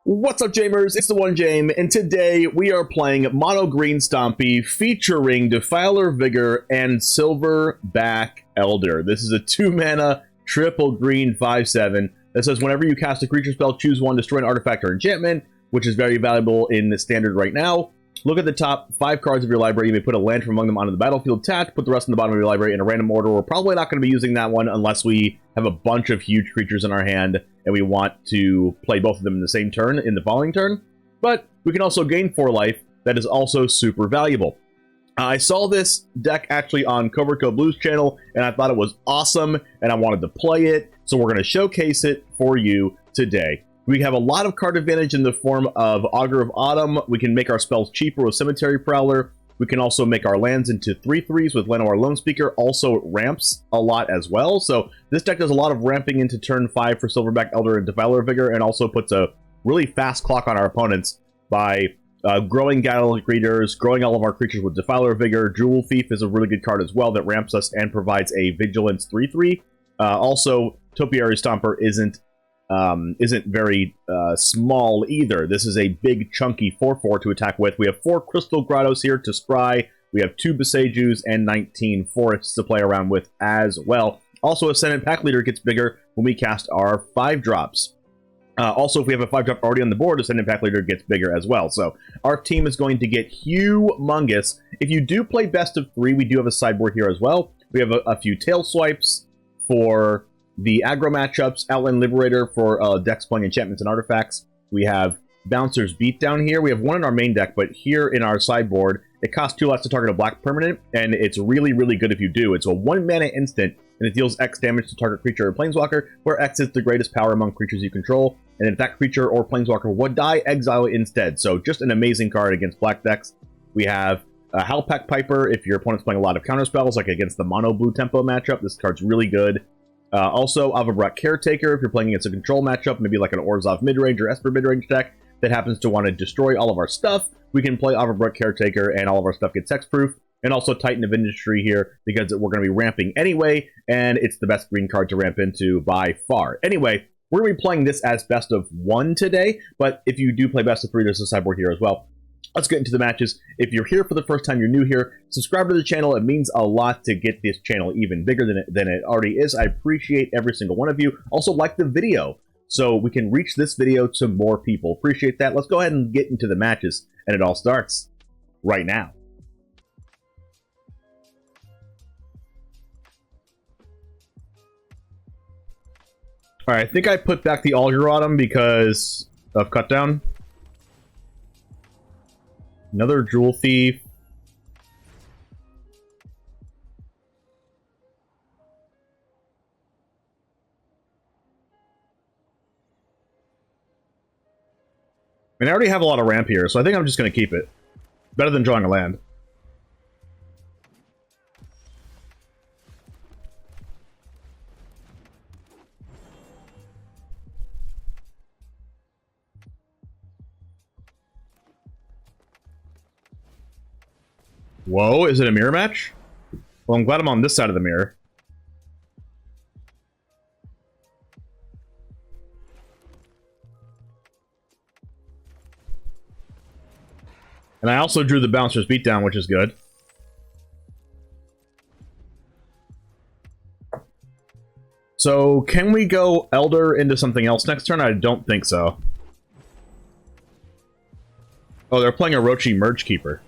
What's up, Jamers? It's TheOneJame, and today we are playing Mono Green Stompy featuring Defiler of Vigor and Silverback Elder. This is a 2-mana triple green 5/7 that says whenever you cast a creature spell, choose one, destroy an artifact or enchantment, which is very valuable in the standard right now. Look at the top 5 cards of your library. You may put a land from among them onto the battlefield tapped, put the rest in the bottom of your library in a random order. We're probably not going to be using that one unless we have a bunch of huge creatures in our hand and we want to play both of them in the same turn, in the following turn. But we can also gain 4 life. That is also super valuable. I saw this deck actually on Covert Blues channel, and I thought it was awesome, and I wanted to play it, so we're going to showcase it for you today. We have a lot of card advantage in the form of Augur of Autumn. We can make our spells cheaper with Cemetery Prowler. We can also make our lands into 3/3s with Llanowar Loamspeaker. Also, it ramps a lot as well. So this deck does a lot of ramping into turn 5 for Silverback Elder and Defiler of Vigor, and also puts a really fast clock on our opponents by growing Gala Greeters, growing all of our creatures with Defiler of Vigor. Jewel Thief is a really good card as well that ramps us and provides a Vigilance 3/3. Also, Topiary Stomper isn't very small either. This is a big chunky 4/4 to attack with. We have 4 Crystal Grottos here to scry. We have 2 Boseijus and 19 forests to play around with as well. Also, Ascendant Packleader gets bigger when we cast our 5-drops. Also, if we have a 5-drop already on the board, Ascendant Packleader gets bigger as well. So our team is going to get humongous. If you do play best of 3, we do have a sideboard here as well. We have a few tail swipes for the aggro matchups, Outland Liberator for decks playing enchantments and artifacts. We have Bouncer's Beatdown here. We have one in our main deck, but here in our sideboard, it costs 2 less to target a black permanent, and it's really, really good if you do. It's a 1-mana instant, and it deals X damage to target creature or planeswalker, where X is the greatest power among creatures you control, and if that creature or planeswalker would die, exile it instead. So just an amazing card against black decks. We have Howlpack Piper if your opponent's playing a lot of counterspells, like against the mono blue tempo matchup. This card's really good. Also, Avabruck Caretaker, if you're playing against a control matchup, maybe like an Orzhov midrange or Esper midrange deck that happens to want to destroy all of our stuff, we can play Avabruck Caretaker and all of our stuff gets hexproof. And also Titan of Industry here, because we're going to be ramping anyway, and it's the best green card to ramp into by far. Anyway, we're going to be playing this as best of 1 today, but if you do play best of 3, there's a sideboard here as well. Let's get into the matches. If you're here for the first time, you're new here, subscribe to the channel. It means a lot to get this channel even bigger than it already is. I appreciate every single one of you. Also, like the video so we can reach this video to more people. Appreciate that. Let's go ahead and get into the matches, and it all starts right now. Alright, I think I put back the Augur of Autumn because of Cutdown. Another Jewel Thief. I mean, I already have a lot of ramp here, so I think I'm just going to keep it. Better than drawing a land. Whoa, is it a mirror match? Well, I'm glad I'm on this side of the mirror. And I also drew the Bouncer's Beatdown, which is good. So, can we go Elder into something else next turn? I don't think so. Oh, they're playing a Orochi Merge Keeper.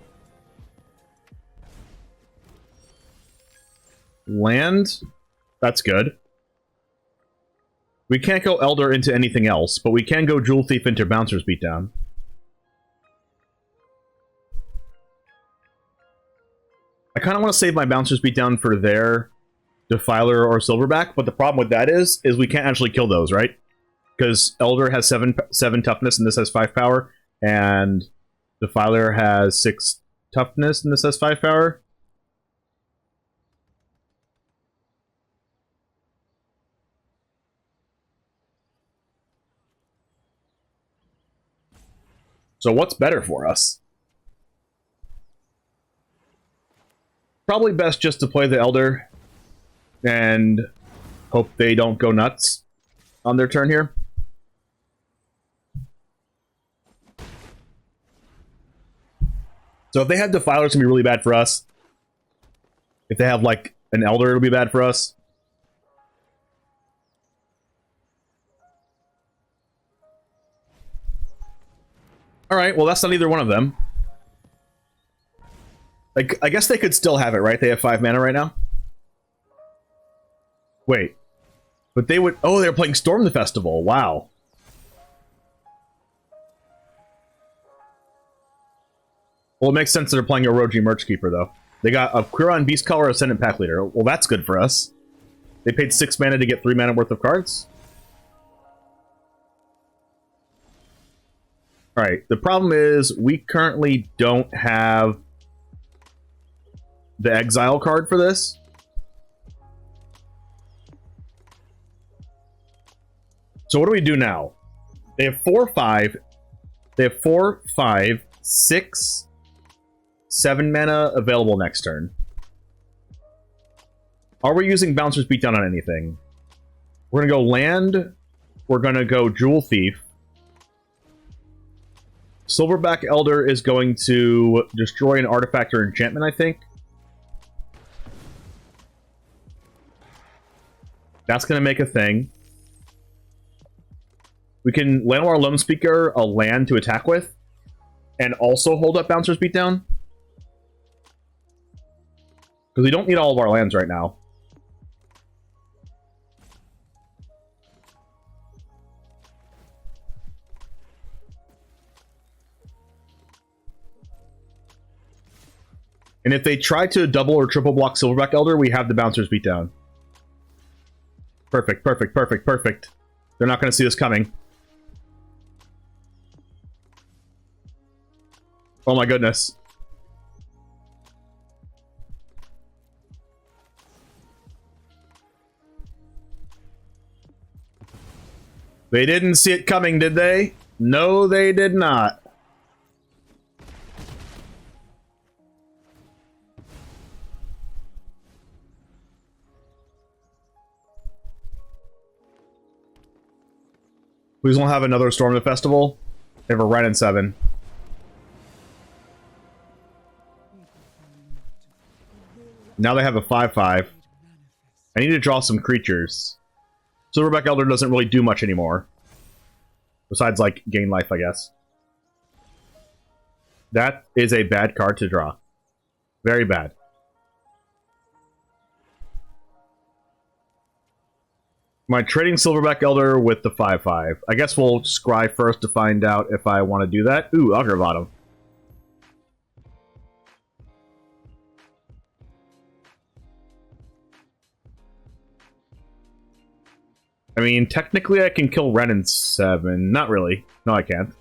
Land? That's good. We can't go Elder into anything else, but we can go Jewel Thief into Bouncer's Beatdown. I kind of want to save my Bouncer's Beatdown for their Defiler or Silverback, but the problem with that is we can't actually kill those, right? Because Elder has 7 toughness and this has 5 power, and Defiler has 6 toughness and this has 5 power. So what's better for us? Probably best just to play the Elder and hope they don't go nuts on their turn here. So if they have Defiler, it's going to be really bad for us. If they have, like, an Elder, it'll be bad for us. Alright, well, that's not either one of them. Like, I guess they could still have it, right? They have 5 mana right now? Wait. But they would... Oh, they're playing Storm the Festival. Wow. Well, it makes sense that they're playing Orochi Merchkeeper, though. They got a Quirion Beastcaller, Ascendant Packleader. Well, that's good for us. They paid 6 mana to get 3 mana worth of cards? Alright, the problem is we currently don't have the Exile card for this. So what do we do now? They have 4/5. They have 4, 5, 6, 7 mana available next turn. Are we using Bouncer's Beatdown on anything? We're gonna go land. We're gonna go Jewel Thief. Silverback Elder is going to destroy an artifact or enchantment, I think. That's going to make a thing. We can Llanowar Loamspeaker a land to attack with, and also hold up Bouncer's Beatdown. Because we don't need all of our lands right now. And if they try to double or triple block Silverback Elder, we have the Bouncer's Beatdown. Perfect, perfect, perfect, perfect. They're not going to see us coming. Oh my goodness. They didn't see it coming, did they? No, they did not. Please don't have another Storm the Festival. They have a red and 7. Now they have a 5/5. I need to draw some creatures. Silverback Elder doesn't really do much anymore. Besides, like, gain life, I guess. That is a bad card to draw. Very bad. Am I trading Silverback Elder with the 5/5? I guess we'll scry first to find out if I want to do that. Ooh, Augur of Autumn. I mean, technically I can kill Ren in 7. Not really. No, I can't.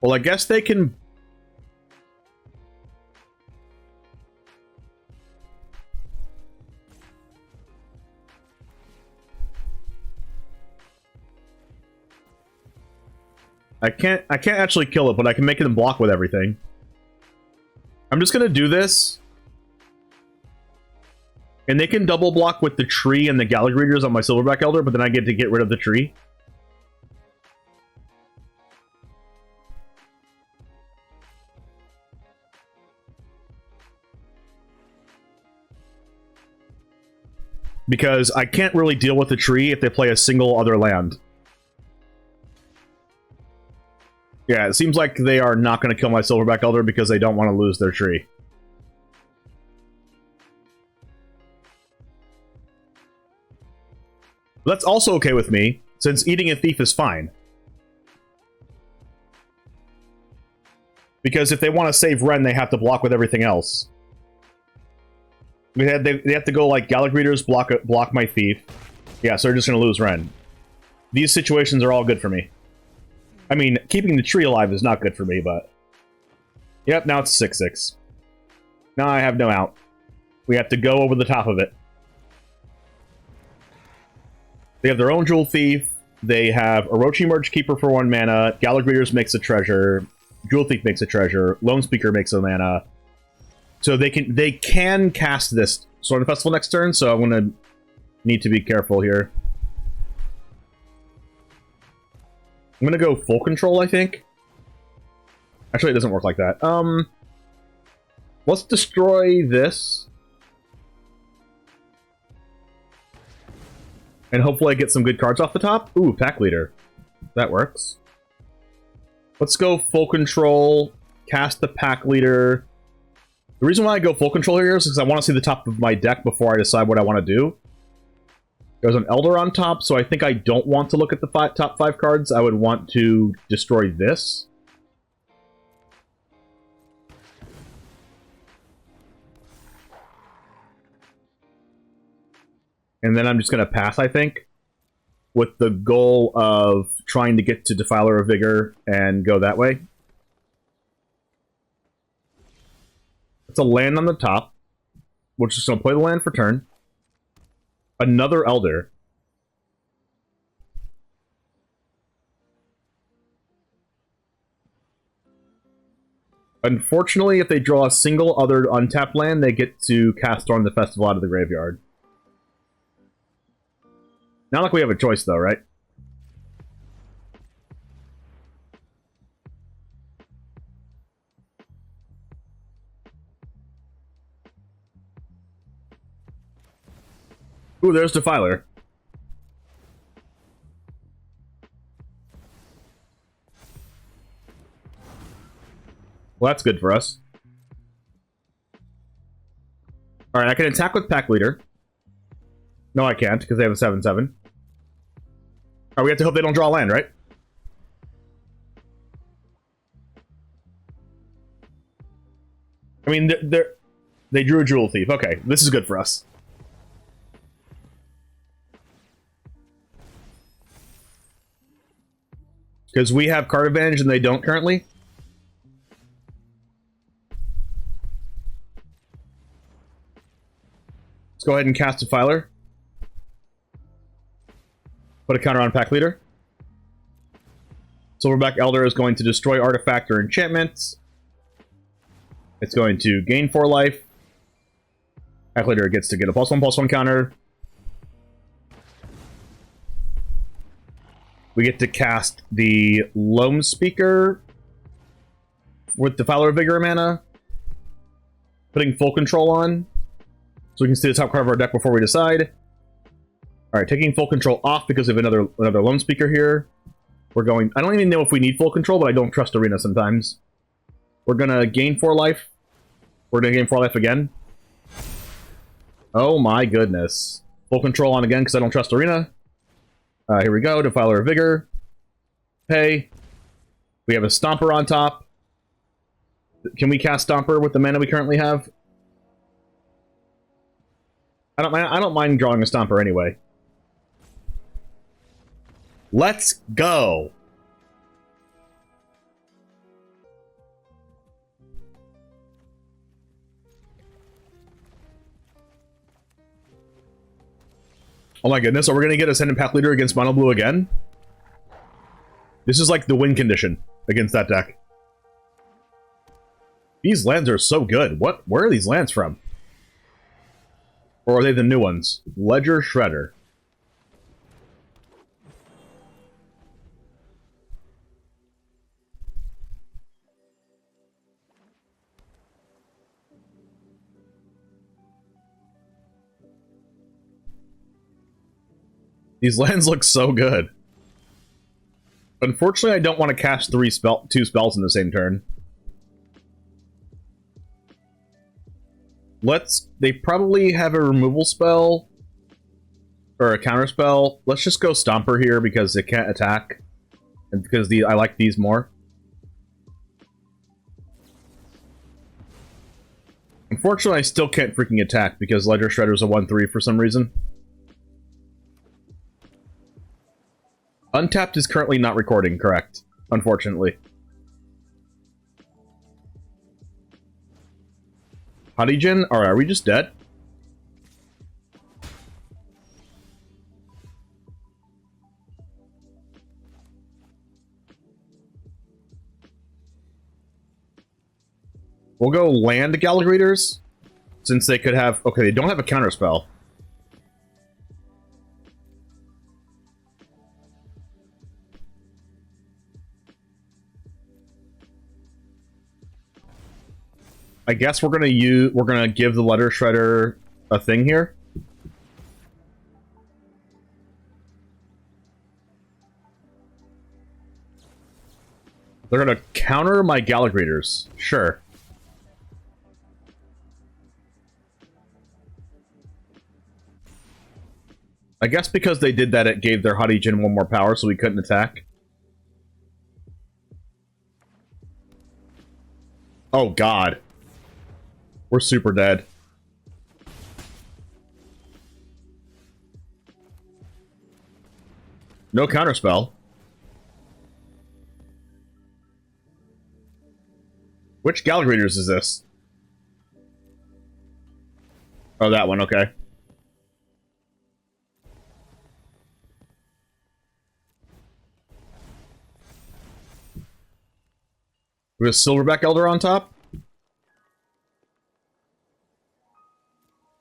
Well, I guess they can... I can't actually kill it, but I can make them block with everything. I'm just gonna do this. And they can double block with the tree and the Gala Greeters on my Silverback Elder, but then I get to get rid of the tree. Because I can't really deal with the tree if they play a single other land. Yeah, it seems like they are not going to kill my Silverback Elder because they don't want to lose their tree. But that's also okay with me, since eating a thief is fine. Because if they want to save Ren, they have to block with everything else. They have to go like Gala Greeters, block my thief. Yeah, so they're just going to lose Ren. These situations are all good for me. I mean, keeping the tree alive is not good for me, but... Yep, now it's 6/6. Now I have no out. We have to go over the top of it. They have their own Jewel Thief. They have Orochi Merchkeeper for 1 mana. Gala Greeters makes a treasure. Jewel Thief makes a treasure. Loamspeaker makes a mana. So they can cast this Storm the Festival next turn, so I'm going to need to be careful here. I'm gonna go full control, I think. Actually, it doesn't work like that. Let's destroy this. And hopefully I get some good cards off the top. Ooh, Packleader. That works. Let's go full control, cast the Packleader. The reason why I go full control here is because I want to see the top of my deck before I decide what I want to do. There's an Elder on top, so I think I don't want to look at the top 5 cards. I would want to destroy this. And then I'm just going to pass, I think, with the goal of trying to get to Defiler of Vigor and go that way. It's a land on the top. We're just going to play the land for turn. Another Elder. Unfortunately, if they draw a single other untapped land, they get to cast Storm the Festival out of the graveyard. Not like we have a choice, though, right? Ooh, there's Defiler. Well, that's good for us. Alright, I can attack with Packleader. No, I can't, because they have a 7/7. Alright, we have to hope they don't draw land, right? I mean, they drew a Jewel Thief. Okay, this is good for us. Because we have card advantage and they don't currently. Let's go ahead and cast Defiler. Put a counter on Packleader. Silverback Elder is going to destroy artifact or enchantments. It's going to gain 4 life. Packleader gets to get a +1/+1 counter. We get to cast the Loamspeaker with Defiler of Vigor mana. Putting full control on. So we can see the top card of our deck before we decide. Alright, taking full control off because of another Loamspeaker here. We're going... I don't even know if we need full control, but I don't trust Arena sometimes. We're gonna gain 4 life. We're gonna gain 4 life again. Oh my goodness. Full control on again because I don't trust Arena. Here we go, Defiler of Vigor. Pay. We have a Stomper on top. Can we cast Stomper with the mana we currently have? I don't mind drawing a Stomper anyway. Let's go! Oh my goodness, are we gonna get Ascendant Packleader against Mono Blue again? This is like the win condition against that deck. These lands are so good. Where are these lands from? Or are they the new ones? Ledger Shredder. These lands look so good. Unfortunately, I don't want to cast 2 spells in the same turn. They probably have a removal spell. Or a counter spell. Let's just go Stomper here because it can't attack. And because I like these more. Unfortunately, I still can't freaking attack because Ledger Shredder's a 1/3 for some reason. Untapped is currently not recording, correct. Unfortunately. Hadijin? Alright, are we just dead? We'll go land Gala Greeters, since they could have... Okay, they don't have a counterspell. I guess we're gonna give the Letter Shredder a thing here. They're gonna counter my Gala Greeters. Sure. I guess because they did that, it gave their Hottie-Jin one more power, so we couldn't attack. Oh god. We're super dead. No counterspell. Which Gala Greeters is this? Oh, that one, okay. We have Silverback Elder on top.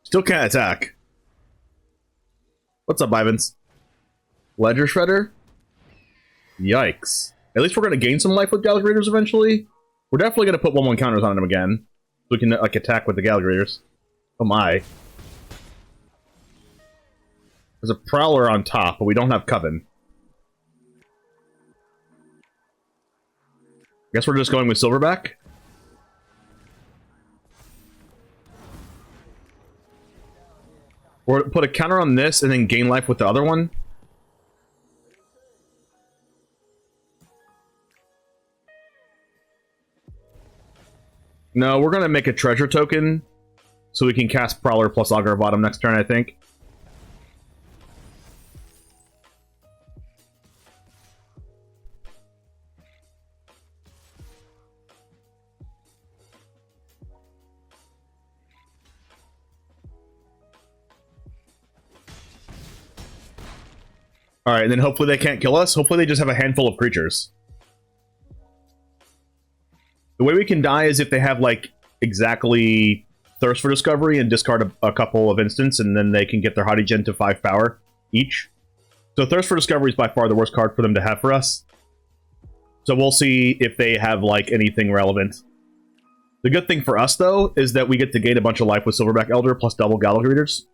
Still can't attack. What's up, Ivans? Ledger Shredder? Yikes. At least we're going to gain some life with Gala Greeters eventually. We're definitely going to put 1/1 counters on him again. So we can, like, attack with the Gala Greeters. Oh my. There's a Prowler on top, but we don't have Coven. Guess we're just going with Silverback. Or put a counter on this and then gain life with the other one. No, we're gonna make a treasure token so we can cast Prowler plus Augur of Autumn next turn, I think. Alright, and then hopefully they can't kill us. Hopefully they just have a handful of creatures. The way we can die is if they have, like, exactly Thirst for Discovery and discard a couple of instants, and then they can get their Hottie-Jin to 5 power each. So Thirst for Discovery is by far the worst card for them to have for us. So we'll see if they have, like, anything relevant. The good thing for us, though, is that we get to gain a bunch of life with Silverback Elder plus double Gala Greeters.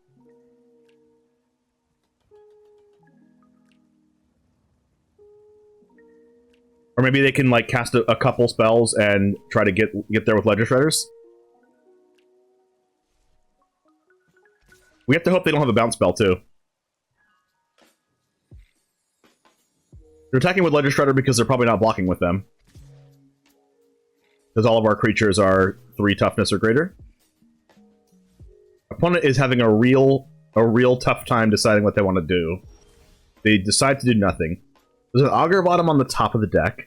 Or maybe they can, like, cast a couple spells and try to get there with Ledger Shredders. We have to hope they don't have a bounce spell, too. They're attacking with Ledger Shredder because they're probably not blocking with them. Because all of our creatures are 3 toughness or greater. Opponent is having a real tough time deciding what they want to do. They decide to do nothing. There's an Augur of Autumn on the top of the deck.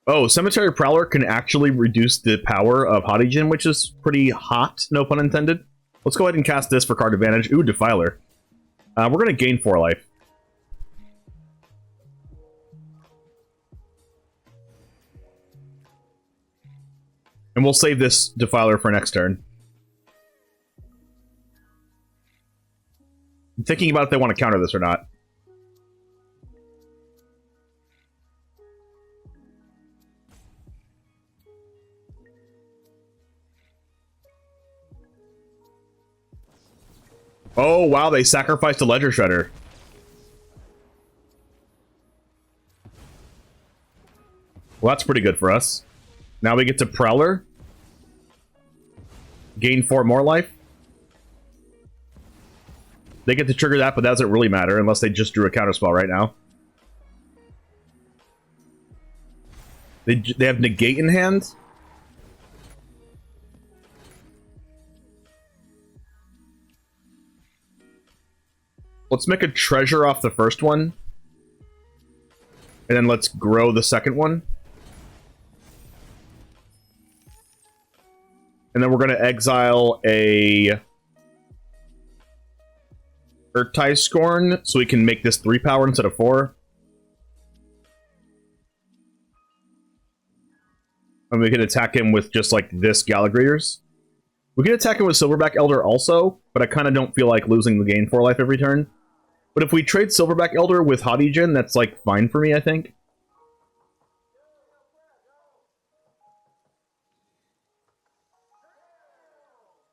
Oh, Cemetery Prowler can actually reduce the power of Hottie-Jin, which is pretty hot, no pun intended. Let's go ahead and cast this for card advantage. Ooh, Defiler. We're going to gain 4 life. And we'll save this Defiler for next turn. I'm thinking about if they want to counter this or not. Oh, wow, they sacrificed a Ledger Shredder. Well, that's pretty good for us. Now we get to Prowler. Gain 4 more life. They get to trigger that, but that doesn't really matter unless they just drew a counterspell right now. They have Negate in hand. Let's make a treasure off the first one. And then let's grow the second one. And then we're going to exile a Urtai Scorn so we can make this 3 power instead of 4. And we can attack him with just like this Gala Greeters. We can attack him with Silverback Elder also, but I kind of don't feel like losing the gain 4 life every turn. But if we trade Silverback Elder with Hottie-Jin, that's like fine for me, I think.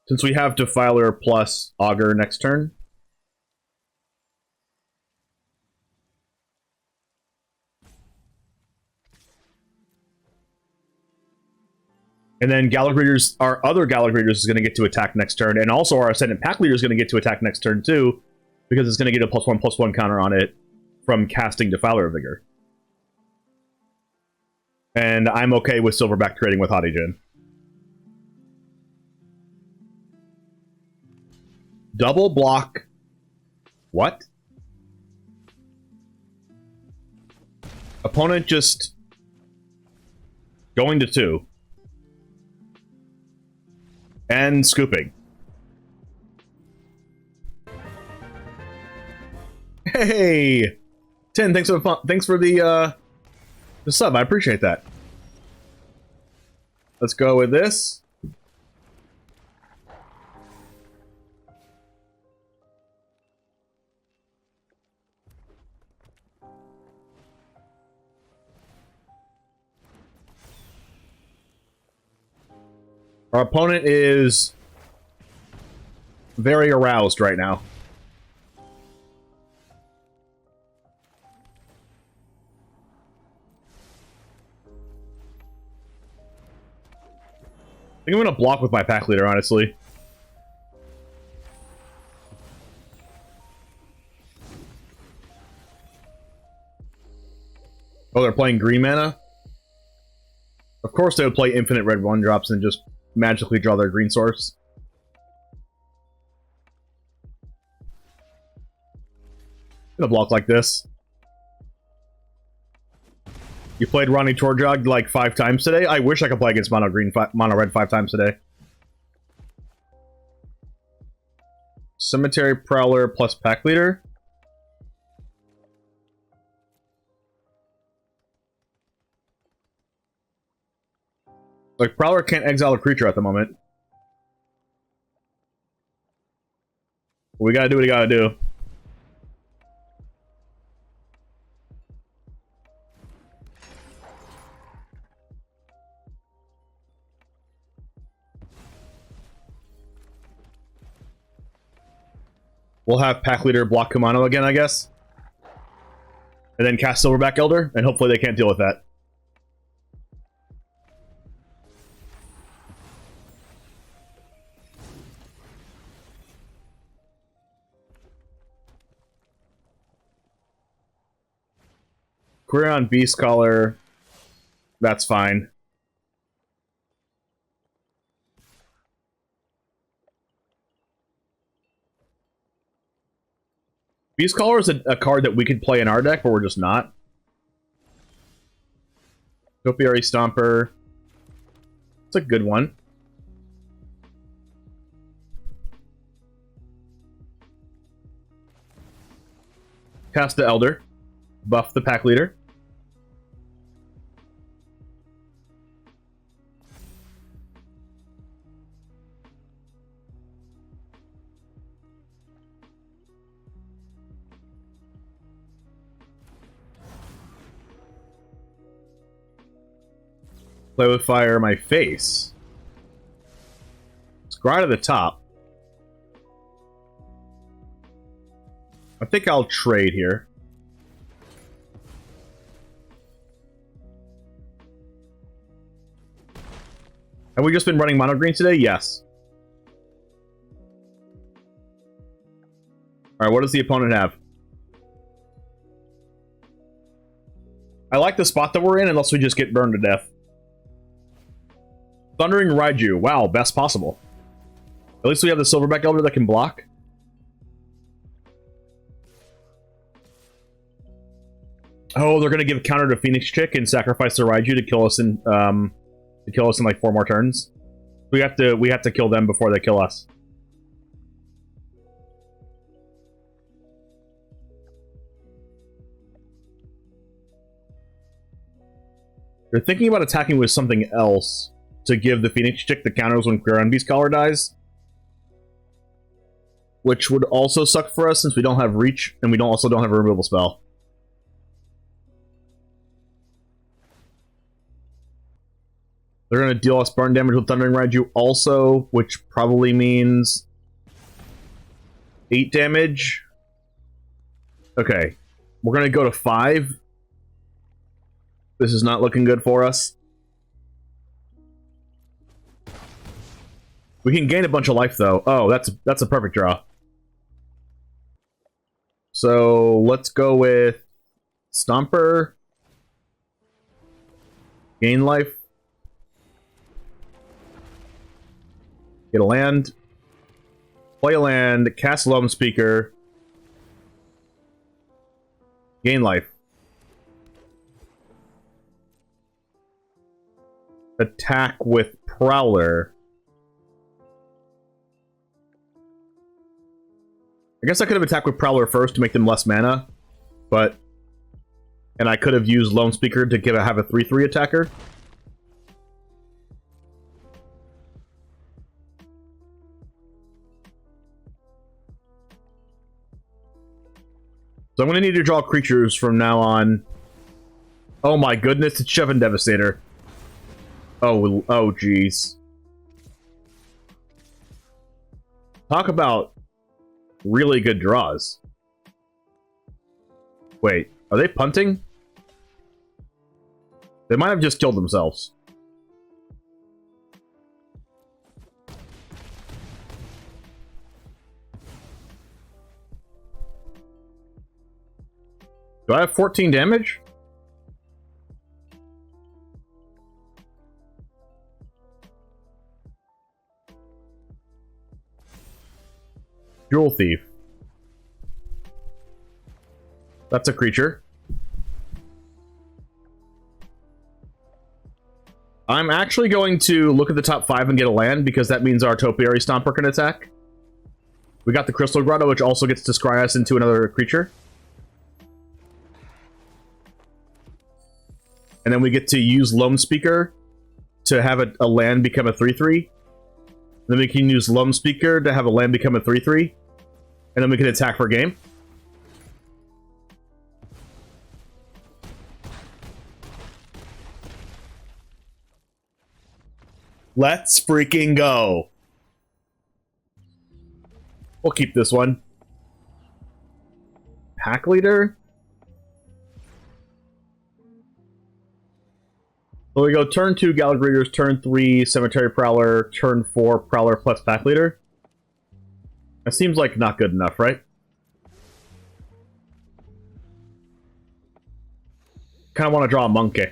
Since we have Defiler plus Augur next turn. And then Gala Greeters, our other Gala Greeters is going to get to attack next turn, and also our Ascendant Packleader is going to get to attack next turn too, because it's going to get a +1/+1 counter on it from casting Defiler of Vigor. And I'm okay with Silverback trading with Hottie Double block. What? Opponent just going to 2. And scooping. Hey, Tin, thanks for the sub. I appreciate that. Let's go with this. Our opponent is very aroused right now. I think I'm going to block with my pack leader, honestly. Oh, they're playing green mana? Of course they would play infinite red 1-drops and just magically draw their green source. I'm gonna block like this. You played Ronnie Torjog like 5 times today? I wish I could play against mono red 5 times today. Cemetery Prowler plus Pack Leader. Like, Prowler can't exile a creature at the moment. We gotta do what we gotta do. We'll have Pack Leader block Kumano again, I guess. And then cast Silverback Elder, and hopefully they can't deal with that. Query on Beast Caller. That's fine. Beast Caller is a card that we could play in our deck, but we're just not. Topiary Stomper. It's a good one. Cast the Elder. Buff the Pack Leader. Play with fire my face. Scry to the top. I think I'll trade here. Have we just been running mono green today? Yes. Alright, what does the opponent have? I like the spot that we're in unless we just get burned to death. Thundering Raiju. Wow, best possible. At least we have the Silverback Elder that can block. Oh, they're gonna give counter to Phoenix Chick and sacrifice the Raiju to kill us in like 4 more turns. We have to kill them before they kill us. They're thinking about attacking with something else to give the Phoenix Chick the counters when Queron Beast Caller dies. Which would also suck for us since we don't have reach and we also don't have a removal spell. They're going to deal us burn damage with Thundering Raiju also, which probably means 8 damage. Okay. We're going to go to 5. This is not looking good for us. We can gain a bunch of life, though. Oh, that's a perfect draw. So, let's go with Stomper. Gain life. Get a land. Play a land. Cast Loamspeaker. Gain life. Attack with Prowler. I guess I could have attacked with Prowler first to make them less mana, but... And I could have used Loamspeaker to have a 3/3 attacker. So I'm going to need to draw creatures from now on. Oh my goodness, it's Shove and Devastator. Oh, jeez. Talk about really good draws. Wait, are they punting? They might have just killed themselves. Do I have 14 damage? Jewel Thief. That's a creature. I'm actually going to look at the top 5 and get a land, because that means our Topiary Stomper can attack. We got the Crystal Grotto, which also gets to scry us into another creature. And then we get to use Loamspeaker to have a land become a 3/3. Then we can use Loamspeaker to have a land become a 3/3. And then we can attack for game. Let's freaking go. We'll keep this one. Packleader? So we go turn 2 Gala Greeters, turn 3 Cemetery Prowler, turn 4 Prowler plus Packleader. That seems like not good enough, right? Kind of want to draw a monkey.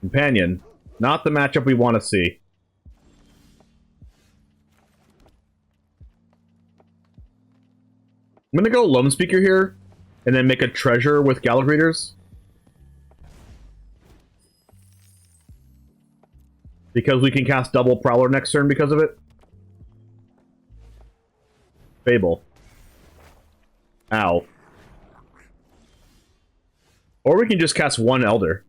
Companion. Not the matchup we want to see. I'm gonna go Loamspeaker here, and then make a treasure with Gala Greeters. Because we can cast double Prowler next turn because of it. Fable. Ow. Or we can just cast 1 Elder.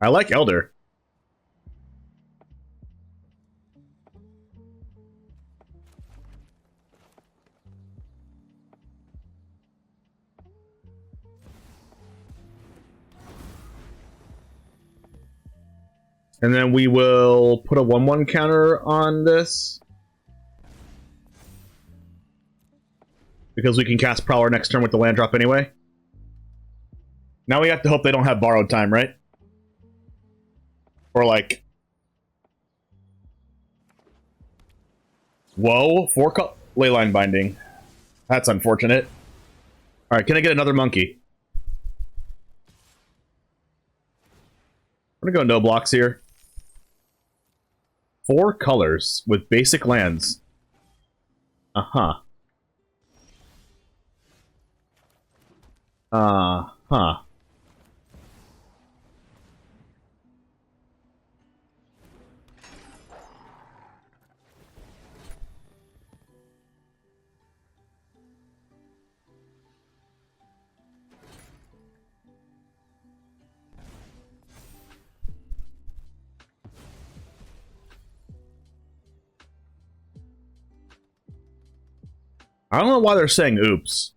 I like Elder. And then we will put a 1/1 counter on this. Because we can cast Prowler next turn with the land drop anyway. Now we have to hope they don't have borrowed time, right? Or like... Whoa, 4 Leyline Binding. That's unfortunate. Alright, can I get another monkey? I'm gonna go no blocks here. 4 colors with basic lands. Uh-huh. Uh-huh. I don't know why they're saying oops.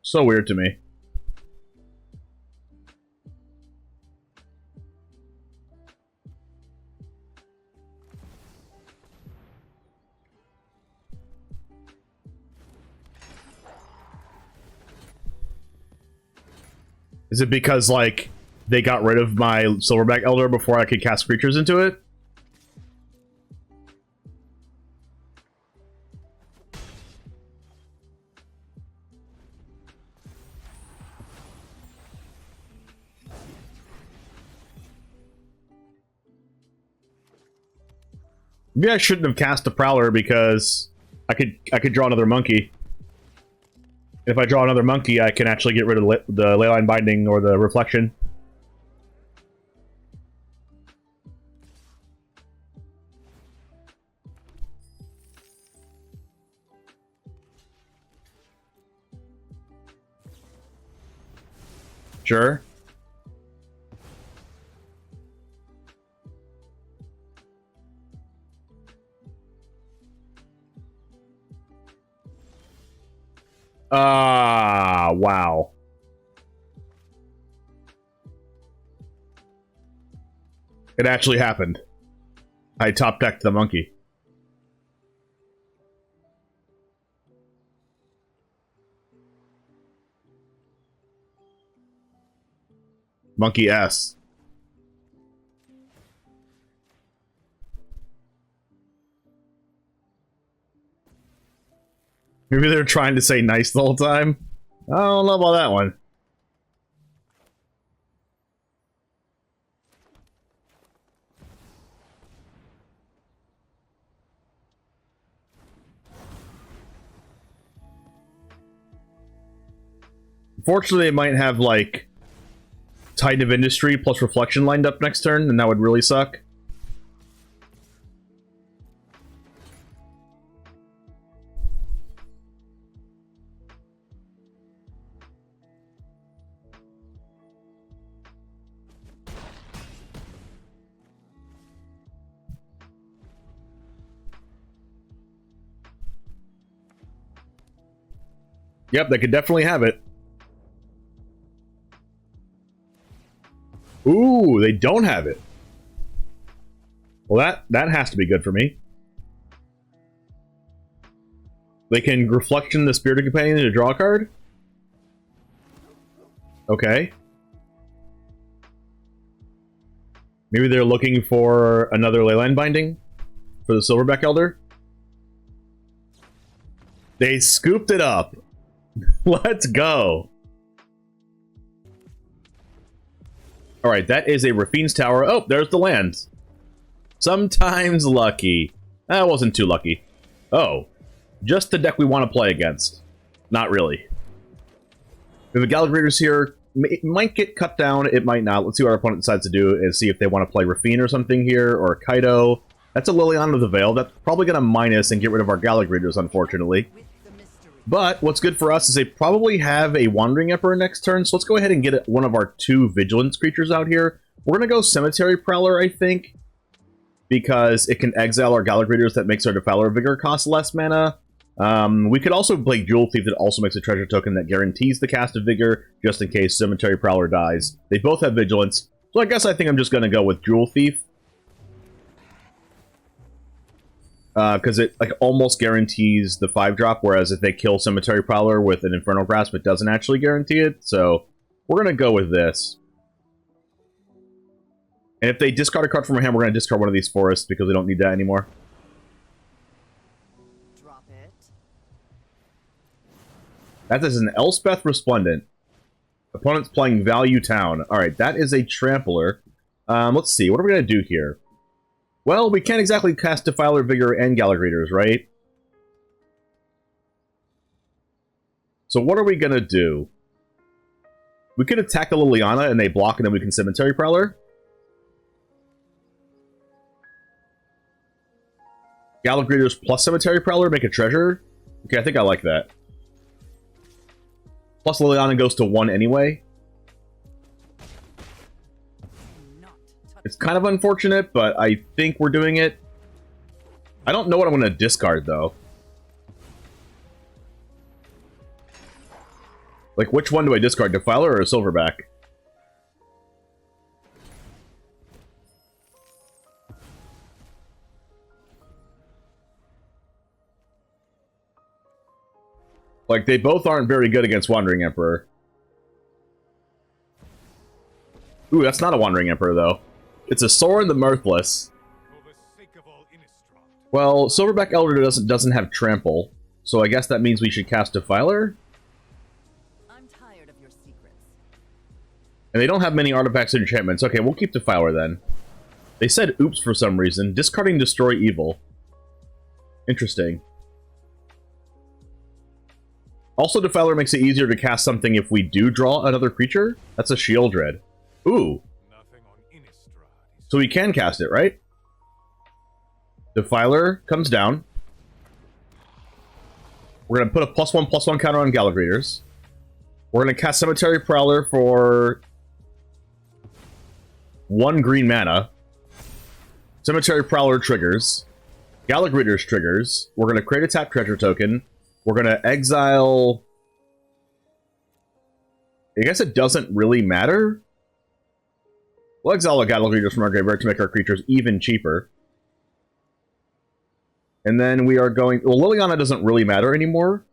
So weird to me. Is it because, like, they got rid of my Silverback Elder before I could cast creatures into it? Maybe I shouldn't have cast a Prowler because I could draw another monkey. If I draw another monkey, I can actually get rid of the Leyline Binding or the Reflection. Sure. Wow. It actually happened. I top decked the monkey. Monkey S. Maybe they're trying to say nice the whole time. I don't know about that one. Unfortunately, it might have, like, Titan of Industry plus Reflection lined up next turn, and that would really suck. Yep, they could definitely have it. Ooh, they don't have it. Well, that has to be good for me. They can Reflection the Spirited Companion to draw a card? Okay. Maybe they're looking for another Leyline Binding for the Silverback Elder? They scooped it up. Let's go. Alright, that is a Rafine's Tower. Oh, there's the land. Sometimes lucky. That wasn't too lucky. Oh. Just the deck we want to play against. Not really. We have a Gala Greeters here. It might get cut down, it might not. Let's see what our opponent decides to do and see if they want to play Rafine or something here, or Kaido. That's a Liliana of the Veil. That's probably going to minus and get rid of our Gala Greeters, unfortunately. But what's good for us is they probably have a Wandering Emperor next turn, so let's go ahead and get one of our 2 Vigilance creatures out here. We're going to go Cemetery Prowler, I think, because it can exile our Gala Greeters. That makes our Defiler of Vigor cost less mana. We could also play Jewel Thief that also makes a treasure token that guarantees the cast of Vigor, just in case Cemetery Prowler dies. They both have Vigilance, so I guess I think I'm just going to go with Jewel Thief. Because it like almost guarantees the 5-drop, whereas if they kill Cemetery Prowler with an Infernal Grasp, it doesn't actually guarantee it. So we're going to go with this. And if they discard a card from our hand, we're going to discard one of these forests because we don't need that anymore. Drop it. That is an Elspeth Resplendent. Opponent's playing Value Town. Alright, that is a Trampler. Let's see, what are we going to do here? Well, we can't exactly cast Defiler of Vigor and Gala Greeters, right? So what are we going to do? We could attack the Liliana and they block and then we can Cemetery Prowler. Gala Greeters plus Cemetery Prowler, make a treasure. Okay, I think I like that. Plus Liliana goes to 1 anyway. It's kind of unfortunate, but I think we're doing it. I don't know what I'm going to discard, though. Like, which one do I discard? Defiler or Silverback? Like, they both aren't very good against Wandering Emperor. Ooh, that's not a Wandering Emperor, though. It's a Sorin the Mirthless. Well, Silverback Elder doesn't have Trample, so I guess that means we should cast Defiler? I'm tired of your secrets. And they don't have many artifacts and enchantments. Okay, we'll keep Defiler then. They said oops for some reason. Discarding Destroy Evil. Interesting. Also, Defiler makes it easier to cast something if we do draw another creature. That's a Shieldred. Ooh. So we can cast it, right? Defiler comes down. We're going to put a +1/+1 counter on Gala Greeters. We're going to cast Cemetery Prowler for 1 green mana. Cemetery Prowler triggers. Gala Greeters triggers. We're going to create a tap treasure token. We're going to exile... I guess it doesn't really matter. We'll exile a Gala Greeters from our graveyard to make our creatures even cheaper. And then we are going... Well, Liliana doesn't really matter anymore.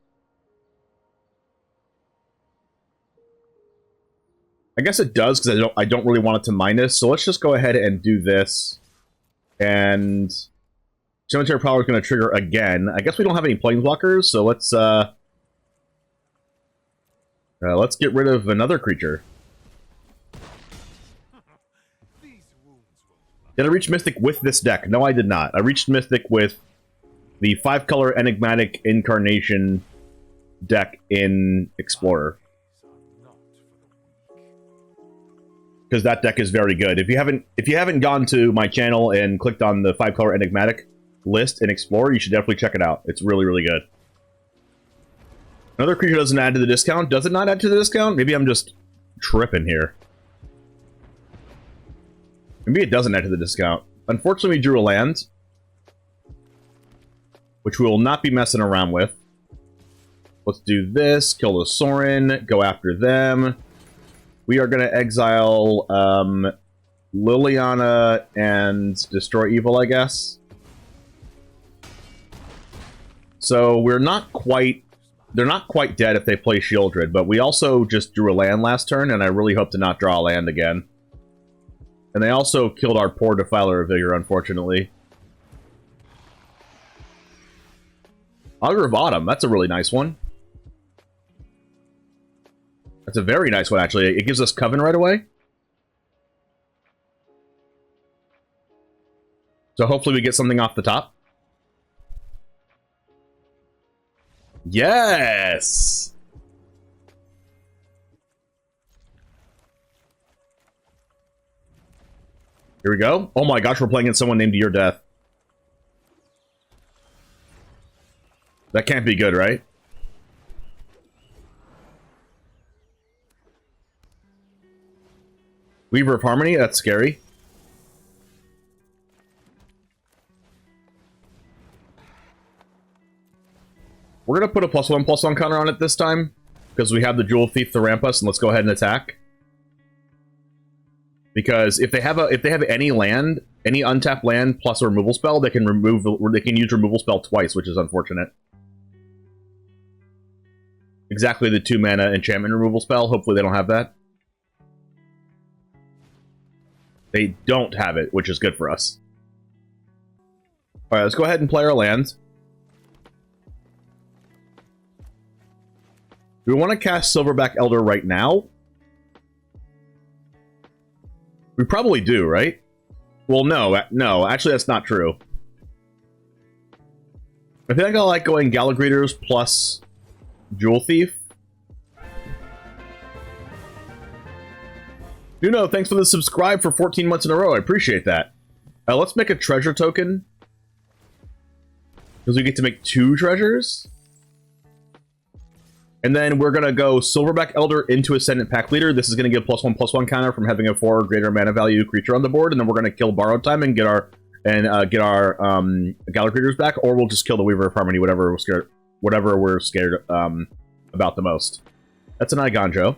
I guess it does, because I don't really want it to minus. So let's just go ahead and do this. And... Cemetery Prowler is going to trigger again. I guess we don't have any planeswalkers, so let's get rid of another creature. Did I reach Mythic with this deck? No, I did not. I reached Mythic with the 5-color Enigmatic Incarnation deck in Explorer. Because that deck is very good. If you haven't gone to my channel and clicked on the 5-color Enigmatic list in Explorer, you should definitely check it out. It's really, really good. Another creature doesn't add to the discount. Does it not add to the discount? Maybe I'm just tripping here. Maybe it doesn't add to the discount. Unfortunately, we drew a land, which we will not be messing around with. Let's do this. Kill the Sorin. Go after them. We are going to exile Liliana and Destroy Evil, I guess. So we're not quite... They're not quite dead if they play Shieldred, but we also just drew a land last turn, and I really hope to not draw a land again. And they also killed our poor Defiler of Vigor, unfortunately. Augur of Autumn, that's a really nice one. That's a very nice one, actually. It gives us Coven right away. So hopefully we get something off the top. Yes! Here we go. Oh my gosh, we're playing against someone named Your Death. That can't be good, right? Weaver of Harmony? That's scary. We're going to put a +1/+1 counter on it this time, because we have the Jewel Thief to ramp us, and let's go ahead and attack. Because if they have any land, any untapped land plus a removal spell, they can use removal spell twice, which is unfortunate. Exactly the 2-mana enchantment removal spell. Hopefully they don't have that. They don't have it, which is good for us. Alright, let's go ahead and play our land. Do we want to cast Silverback Elder right now? We probably do, right? Well, no, actually that's not true. I think I like going Gala Greeters plus Jewel Thief. Nuno, thanks for the subscribe for 14 months in a row. I appreciate that. Let's make a treasure token. Because we get to make 2 treasures. And then we're going to go Silverback Elder into Ascendant Packleader. This is going to give +1/+1 counter from having a 4 or greater mana value creature on the board. And then we're going to kill Borrowed Time and get our Gala Greeters back. Or we'll just kill the Weaver of Harmony, whatever we're scared about the most. That's an Igonjo.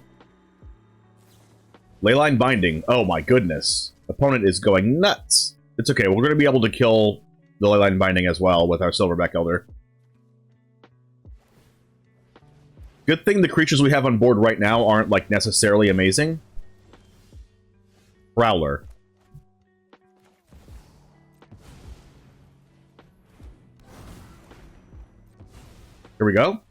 Leyline Binding. Oh my goodness. Opponent is going nuts. It's okay. We're going to be able to kill the Leyline Binding as well with our Silverback Elder. Good thing the creatures we have on board right now aren't, like, necessarily amazing. Prowler. Here we go.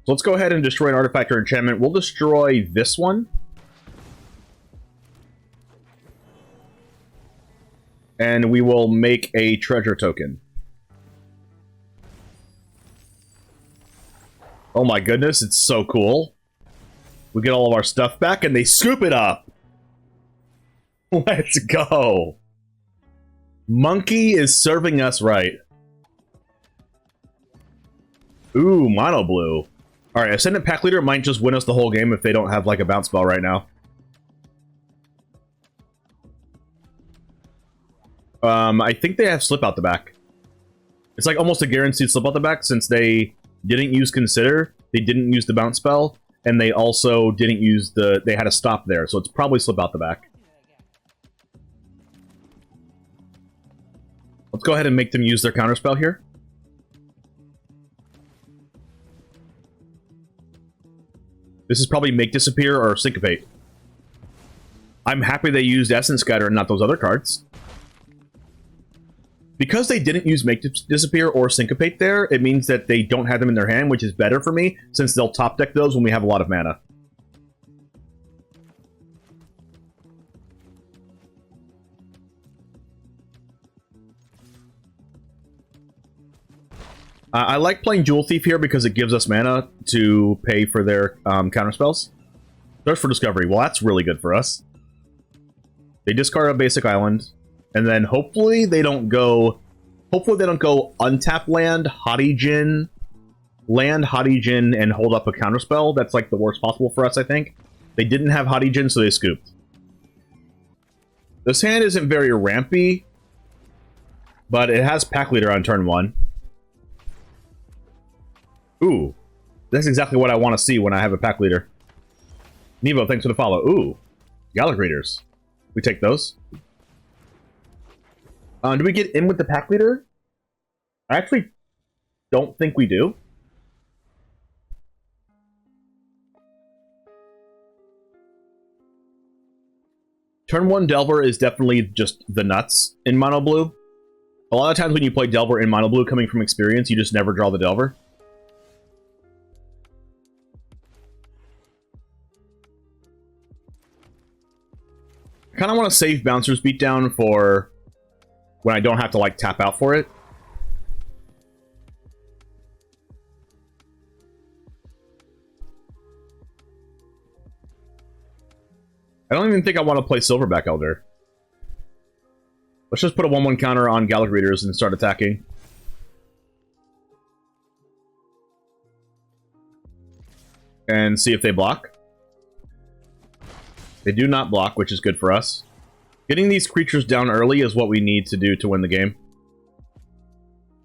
So let's go ahead and destroy an artifact or enchantment. We'll destroy this one. And we will make a treasure token. Oh my goodness, it's so cool. We get all of our stuff back and they scoop it up. Let's go. Monkey is serving us right. Ooh, mono blue. Alright, Ascendant Packleader might just win us the whole game if they don't have like a bounce spell right now. I think they have slip out the back. It's like almost a guaranteed slip out the back since they didn't use Consider, they didn't use the bounce spell, and they also didn't use the... They had a stop there, so it's probably slip out the back. Let's go ahead and make them use their counterspell here. This is probably Make Disappear or Syncopate. I'm happy they used Essence Scatter and not those other cards. Because they didn't use Make Disappear or Syncopate there, it means that they don't have them in their hand, which is better for me, since they'll top deck those when we have a lot of mana. I like playing Jewel Thief here because it gives us mana to pay for their counterspells. Thirst for Discovery. Well, that's really good for us. They discard a basic island, and then hopefully they don't go... Hopefully they don't go untap land, Hadijin, and hold up a counterspell. That's like the worst possible for us, I think. They didn't have Hadijin, so they scooped. This hand isn't very rampy, but it has Packleader on turn 1. Ooh, that's exactly what I want to see when I have a Packleader. Nevo, thanks for the follow. Ooh, Gala Greeters. We take those. Do we get in with the Packleader? I actually don't think we do. Turn 1 Delver is definitely just the nuts in mono blue. A lot of times when you play Delver in mono blue, coming from experience, you just never draw the Delver. I kind of want to save Bouncer's Beatdown for when I don't have to, like, tap out for it. I don't even think I want to play Silverback Elder. Let's just put a 1/1 counter on Gala Greeters and start attacking. And see if they block. They do not block, which is good for us. Getting these creatures down early is what we need to do to win the game.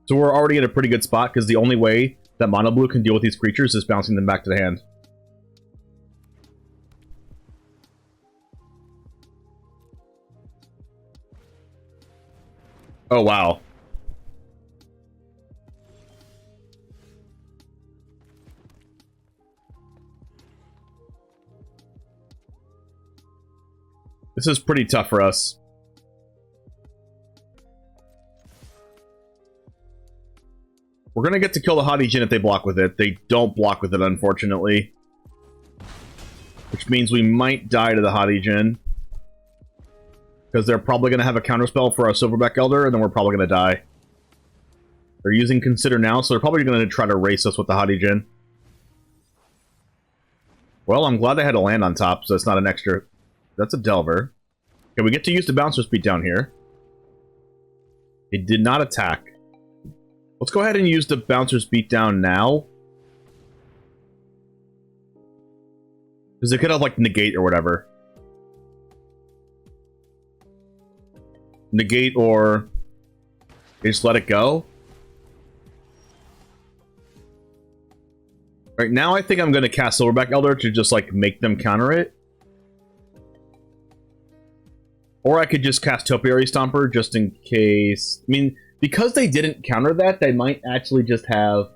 So we're already in a pretty good spot, because the only way that Mono Blue can deal with these creatures is bouncing them back to the hand. Oh, wow. This is pretty tough for us. We're gonna get to kill the Hadijin if they block with it. They don't block with it, unfortunately. Which means we might die to the Hadijin. Because they're probably gonna have a counterspell for our Silverback Elder, and then we're probably gonna die. They're using Consider now, so they're probably gonna try to race us with the Hadijin. Well, I'm glad they had a land on top, so it's not an extra... That's a Delver. Okay, we get to use the Bouncer's Beatdown here. It did not attack. Let's go ahead and use the Bouncer's Beatdown now. Because they could have, like, negate or whatever. Negate or... They just let it go? Right now, I think I'm going to cast Silverback Elder to just, like, make them counter it. Or I could just cast Topiary Stomper just in case. I mean, because they didn't counter that, they might actually just have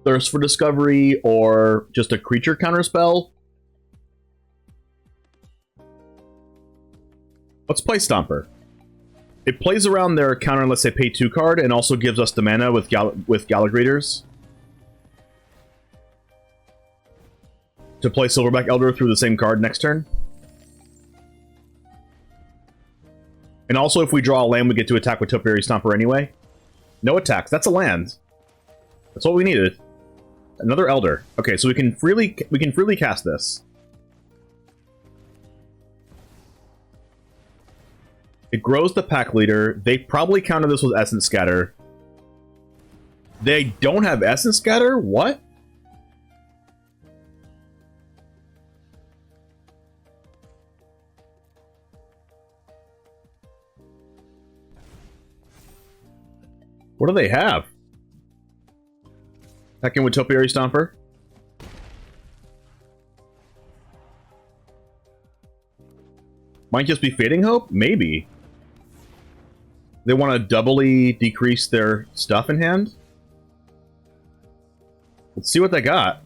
Thirst for Discovery or just a creature counterspell. Let's play Stomper. It plays around their counter unless they pay 2 card, and also gives us the mana with Gala Greeters. To play Silverback Elder through the same card next turn. And also, if we draw a land, we get to attack with Topiary Stomper anyway. No attacks. That's a land. That's what we needed. Another Elder. Okay, so we can freely cast this. It grows the Packleader. They probably counter this with Essence Scatter. They don't have Essence Scatter? What? What do they have? Attack in with Topiary Stomper. Might just be Fading Hope? Maybe. They want to doubly decrease their stuff in hand? Let's see what they got.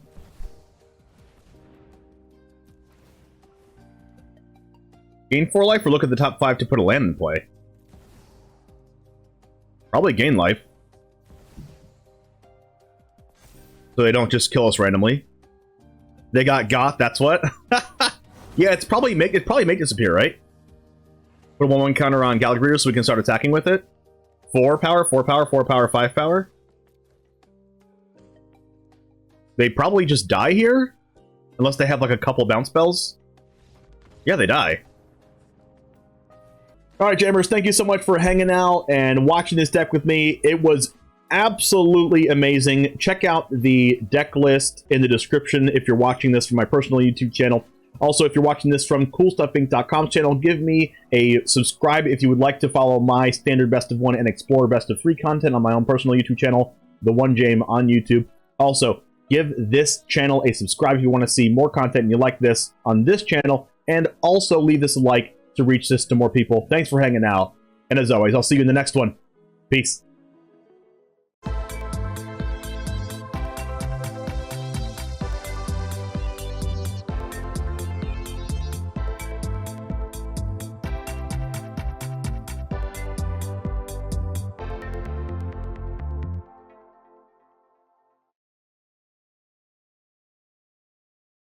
Gain 4 life or look at the top 5 to put a land in play? Probably gain life. So they don't just kill us randomly. They got that's what? Yeah, it's probably make disappear, right? Put a 1/1 counter on Gala Greeters so we can start attacking with it. 4 power, 4 power, 4 power, 5 power. They probably just die here? Unless they have like a couple bounce spells. Yeah, they die. Alright, Jammers, thank you so much for hanging out and watching this deck with me. It was absolutely amazing. Check out the deck list in the description if you're watching this from my personal YouTube channel. Also, if you're watching this from CoolStuffInc.com channel, give me a subscribe if you would like to follow my standard best of 1 and Explorer best of 3 content on my own personal YouTube channel, TheOneJame on YouTube. Also, give this channel a subscribe if you want to see more content and you like this on this channel, and also leave this a like to reach this to more people. Thanks for hanging out, and as always, I'll see you in the next one. Peace.